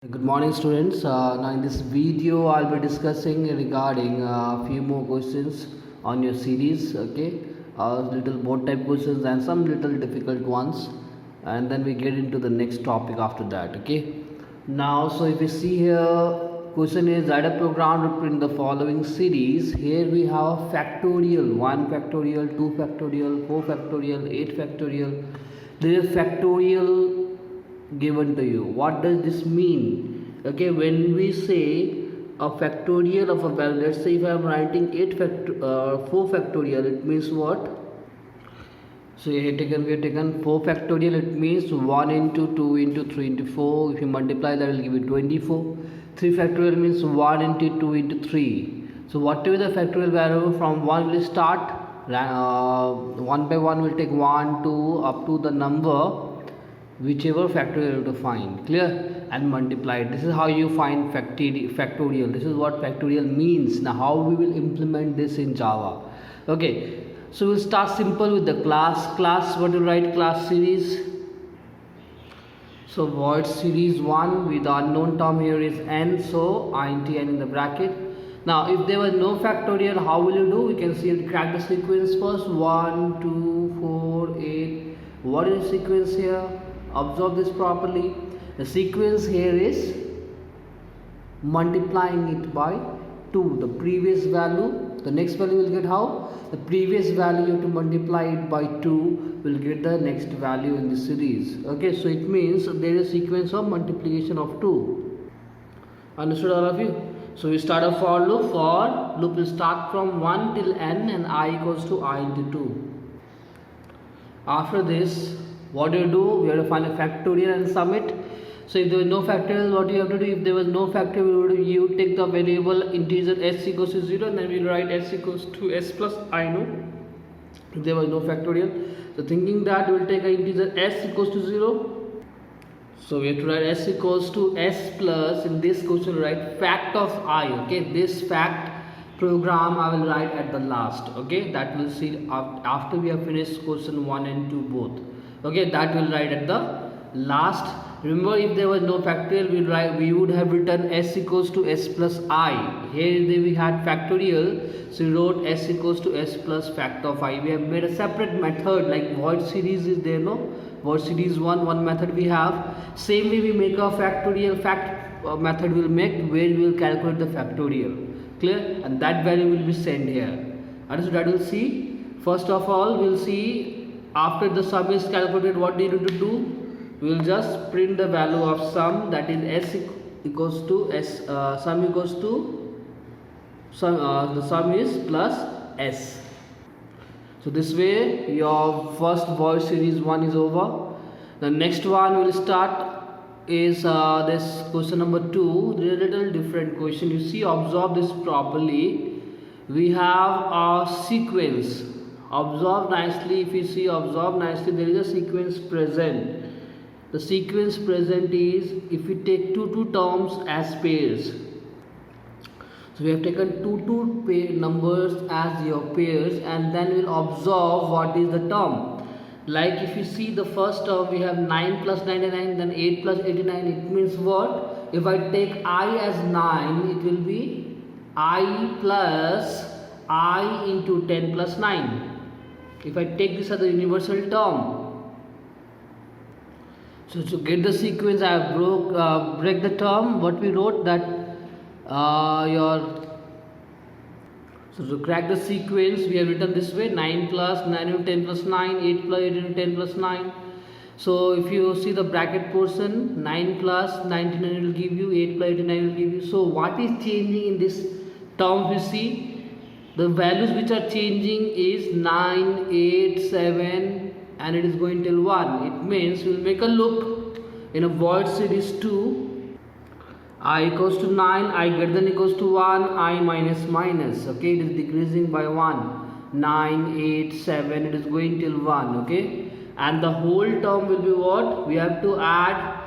Good morning students. Now in this video I'll be discussing regarding a few more questions on your series. Okay, little board type questions and some little difficult ones, and then we get into the next topic after that. Okay, now so if you see here, question is write a program to print the following series. Here we have factorial 1 factorial, 2 factorial, 4 factorial, 8 factorial. There is factorial given to you. What does this mean? Okay, when we say a factorial of a value, let's say if I am writing 4 factorial, it means what? So we have taken 4 factorial, it means 1 into 2 into 3 into 4. If you multiply, that will give you 24. 3 factorial means 1 into 2 into 3. So whatever the factorial value, from 1 will start, one by one will take 1 2 up to the number whichever factorial you have to find, clear, and multiply it. This is how you find factorial. This is what factorial means. Now how we will implement this in Java? Okay, so we'll start simple with the class. What to write? Class series. So void series 1 with the unknown term here is n, so int n in the bracket. Now if there was no factorial, how will you do? We can see, crack the sequence first. 1 2 4 8. What is the sequence here? Observe this properly. The sequence here is multiplying it by 2. The previous value, the next value will get how? The previous value you have to multiply it by 2 will get the next value in the series. Okay, so it means there is a sequence of multiplication of 2. Understood all of you? So we start a for loop. For loop will start from 1 till n and I equals to I into 2. After this, what do? We have to find a factorial and sum it. So if there is no factorial, what you have to do? If there was no factorial, you take the variable integer s equals to 0, and then we will write s equals to s plus I know. If there was no factorial, so thinking that we will take an integer s equals to 0. So we have to write s equals to s plus, in this question write fact of I. Okay, this fact program I will write at the last. Okay, that will see after we have finished question 1 and 2 both. Okay, that will write at the last. Remember, if there was no factorial, we would have written s equals to s plus I. Here we had factorial, so we wrote s equals to s plus fact of I. We have made a separate method, like void series is there, no? Void series one method we have. Same way we make a factorial method will make, where we will calculate the factorial. Clear? And that value will be sent here. So that we'll see. First of all, we'll see, after the sum is calculated, what do you need to do? We will just print the value of sum, that is s equals to s, sum equals to sum, the sum is plus s. So this way your first void series 1 is over. The next one will start is this question number 2. There is a little different question. You see, observe this properly. We have a sequence. Observe nicely. If you see, observe nicely, there is a sequence present. The sequence present is, if we take two terms as pairs. So we have taken two numbers as your pairs, and then we'll observe what is the term. Like if you see the first term, we have 9 plus 99, then 8 plus 89. It means what? If I take I as 9, it will be I plus I into 10 plus 9. If I take this as a universal term, so to get the sequence, I have break the term. What we wrote that so to crack the sequence, we have written this way: 9 plus 9 into 10 plus 9, 8 plus 8 into 10 plus 9. So if you see the bracket portion, 9 plus 99 will give you, 8 plus 89 will give you. So what is changing in this term? We see the values which are changing is 9, 8, 7, and it is going till 1. It means we will make a loop in a void series 2. I equals to 9, I greater than equals to 1, I minus. Okay, it is decreasing by 1. 9, 8, 7, it is going till 1. Okay, and the whole term will be what? We have to add.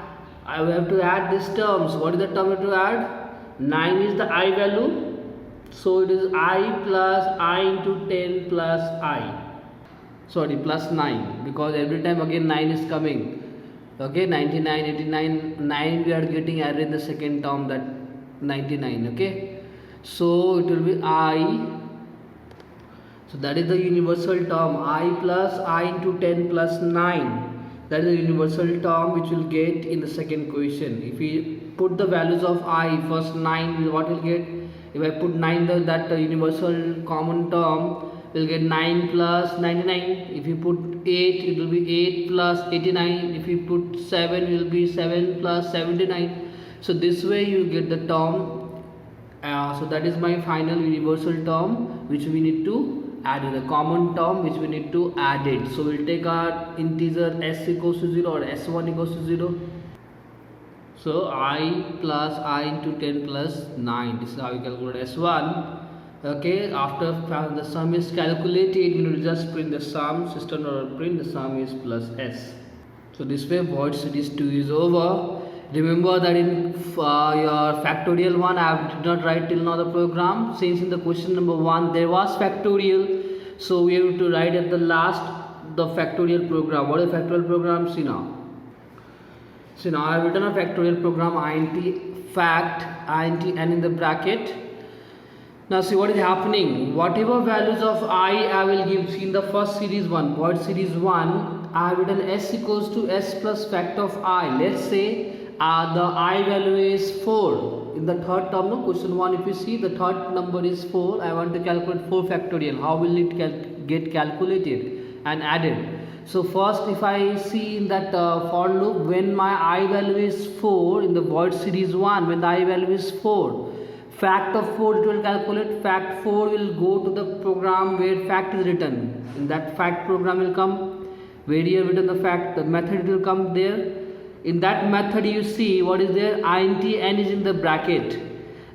We have to add these terms. What is the term we have to add? 9 is the I value. So it is I plus I into 10 plus I. Sorry, plus 9, because every time again 9 is coming. Okay, 99, 89, 9 we are getting added in the second term, that 99. Okay, so it will be I. So that is the universal term, I plus I into 10 plus 9. That is the universal term which will get in the second question. If we put the values of I, first 9, what will get? If I put 9, that universal common term will get 9 plus 99. If you put 8, it will be 8 plus 89. If you put 7, it will be 7 plus 79. So this way you get the term. So that is my final universal term which we need to add in, the common term which we need to add it. So we'll take our integer s equals to 0 or s1 equals to 0. So I plus I into 10 plus 9. This is how we calculate s1. Okay, after the sum is calculated, we will just print the sum. System or print the sum is plus s. So this way void series 2 is over. Remember that in your factorial 1 I did not write till now the program, since in the question number 1 there was factorial, so we have to write at the last the factorial program. What is the factorial program? See now. So now I have written a factorial program, int fact int n in the bracket. Now see what is happening. Whatever values of I will give. See in the first series 1, void series 1, I have written s equals to s plus fact of I. Let's say the I value is 4. In the third term, no, question 1, if you see the third number is 4, I want to calculate 4 factorial. How will it get calculated and added? So first, if I see in that for loop, when my I value is 4 in the void series 1, when the I value is 4, fact of 4 it will calculate. Fact 4 will go to the program where fact is written. In that fact program will come where you have written the fact, the method will come there. In that method you see what is there, int n is in the bracket.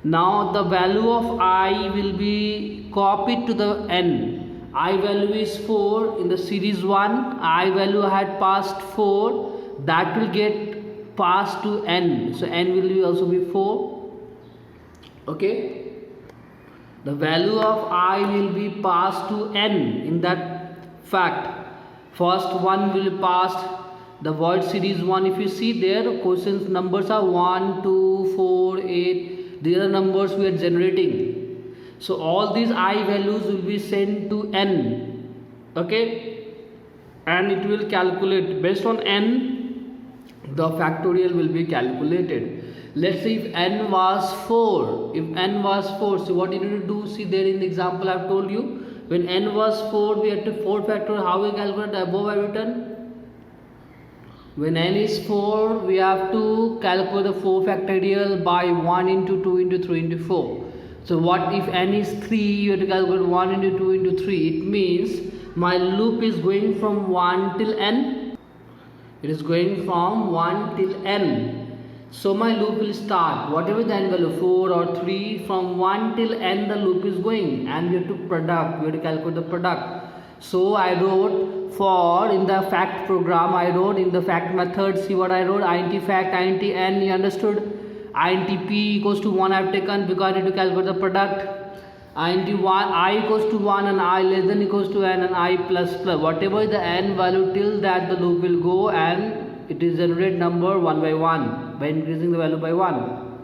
Now the value of I will be copied to the n. I value is 4 in the series 1, I value had passed 4, that will get passed to n. So n will be also be 4. Okay, the value of I will be passed to n in that fact. First one will be passed. The void series 1, if you see there, questions numbers are 1, 2, 4, 8. These are numbers we are generating. So all these I values will be sent to n. Okay, and it will calculate based on n. The factorial will be calculated. Let's see if n was 4. If n was 4, so what you need to do? See there in the example I have told you. When n was 4, we had to 4 factorial. How we calculate? Above I written. When n is 4, we have to calculate the 4 factorial by 1 into 2 into 3 into 4. So what if n is 3, you have to calculate 1 into 2 into 3. It means my loop is going from 1 till n. It is going from 1 till n. So my loop will start, whatever the n value, 4 or 3, from 1 till n the loop is going, and we have to product, we have to calculate the product. So I wrote for in the fact program, I wrote in the fact method, see what I wrote, int fact, int n, you understood? Int p equals to 1 I have taken because I need to calculate the product. Int 1, I equals to 1 and I less than equals to n and I plus plus. Whatever the n value, till that the loop will go and it is generate number 1 by 1 by increasing the value by 1.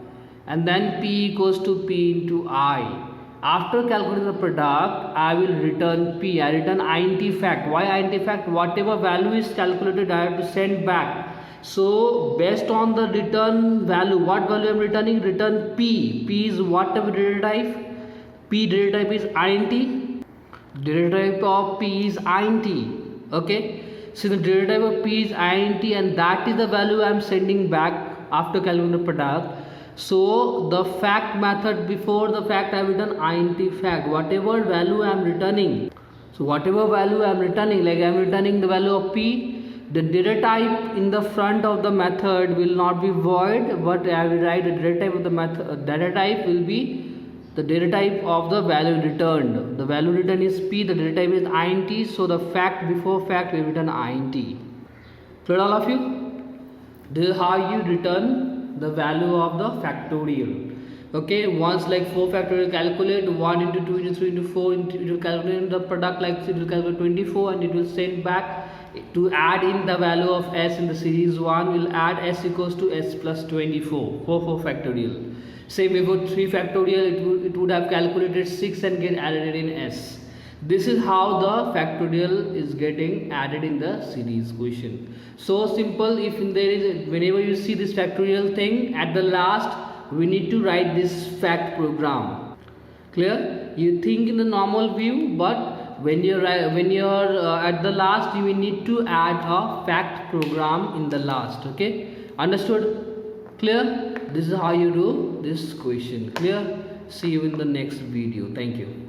And then p equals to p into I. After calculating the product, I will return p. I return int fact. Why int fact? Whatever value is calculated, I have to send back. So based on the return value, what value I am returning? Return p. P is whatever data type. P data type is int. Data type of p is int. Okay. So the data type of p is int, and that is the value I am sending back after calculating the product. So the fact method, before the fact I have written int fact, whatever value I am returning. So whatever value I am returning, like I am returning the value of p, the data type in the front of the method will not be void, but I will write the data type of the method. Data type will be the data type of the value returned. The value returned is p, the data type is int, so the fact before fact we return int. Clear all of you? This is how you return the value of the factorial. Okay, once like 4 factorial calculate, 1 into 2 into 3 into 4, it will calculate the product, like it will calculate 24 and it will send back to add in the value of s in the series 1, we'll add s equals to s plus 24 4 factorial. Same we go 3 factorial, it would have calculated 6 and get added in s. This is how the factorial is getting added in the series question. So simple. If there is, whenever you see this factorial thing, at the last we need to write this fact program. Clear? You think in the normal view, but when you're at the last, you will need to add a fact program in the last. Okay, understood? Clear? This is how you do this question. Clear? See you in the next video. Thank you.